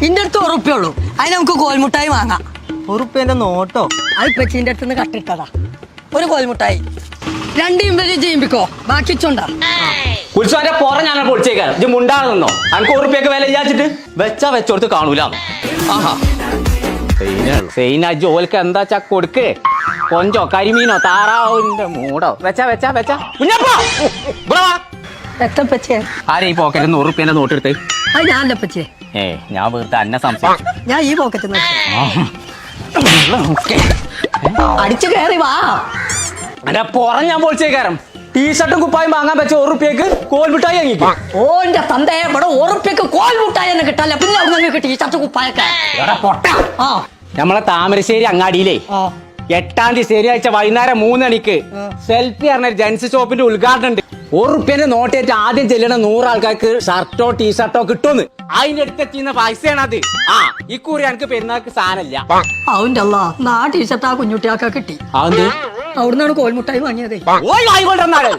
ഇന്റെ അടുത്ത് ഉറുപ്പുള്ളൂ. അതിന് നമുക്ക് കോൽമുട്ടായി വാങ്ങാം. ഉറുപ്പ്യന്റെ നോട്ടോ? അത് പെച്ചിന്റെ അടുത്ത് നിന്ന് കട്ടിട്ടതാ. ഒരു കോൽമുട്ടായി 2 ഇമ്പലി ചെയ്യിപ്പിക്കോ, ബാക്കി ഇച്ചോണ്ടാ. ഉത്സവന്റെ പുറ ഞാൻ പൊളിച്ചേക്കാരം. ഇത് മുണ്ടാതെ നിന്നോ? അനക്ക് ഉറുപ്പ്യൊക്കെ വില വിചാരിച്ചിട്ട് വെച്ചാ വെച്ചോടത്ത് കാണൂല. ആഹാ സെയിന ജോലിക്ക് എന്താ കൊടുക്ക്. കൊഞ്ചോ കരിമീനോ താറാവിന്റെ മൂടോ വെച്ചാ വെച്ചാ വെച്ചാ എത്തപ്പച്ചേ ആരെ ഈ പോക്കറ്റിൽ 100 ഉറുപ്പ്യന്റെ നോട്ട് എടുത്ത്? അത് ഞാനല്ല പച്ചേ. ഞാൻ വെറുതെ അന്നെ സംസാരിച്ചു. ഞാൻ ഈ പോക്കറ്റ് അടിച്ചു കയറി വാ. അന്റെ പുറ ഞാൻ പൊളിച്ചേക്കാരം. ടീഷർട്ടും കുപ്പായും വാങ്ങാൻ വെച്ച 1 ഉറുപ്പ്യക്ക് കോൽമിട്ടായി വാങ്ങിക്കും. ഓന്റെ തന്തേ ഇവിടെ 1 ഉറുപ്പ്യക്ക് കോൽമുട്ടായി തന്നെ കിട്ടാല്ല. പിന്നെ അവിടെ നിങ്ങൾക്ക് ടീഷർട്ട് കുപ്പായൊക്കെ പൊട്ട. നമ്മളെ താമരശ്ശേരി അങ്ങാടിയിലേ 8-ാം തീയതി ശനിയാഴ്ച വൈകുന്നേരം 3 മണിക്ക് സെൽഫി പറഞ്ഞ ജെൻസ് ഷോപ്പിന്റെ ഉദ്ഘാടനം ഉണ്ട്. 1 ഉറുപ്പ്യന്റെ നോട്ടേറ്റ് ആദ്യം ചെല്ലണ 100 ആൾക്കാർക്ക് ഷർട്ടോ ടീഷർട്ടോ കിട്ടുമെന്ന്. അതിന്റെ അടുത്തെത്തിയുന്ന പൈസയാണ് അത്. ഇക്കുറി എനിക്ക് പെരുന്നാൾക്ക് സാധനമില്ല. അവന്റെ അല്ല നാ ടീഷർട്ട് ആ കുഞ്ഞുട്ടിയാക്ക കിട്ടി. അതെന്ത്? അവിടുന്നാണ് കോൽമുട്ടായി വാങ്ങിയത്. ഓയ് വാങ്ങിക്കൊണ്ടിരുന്നാള്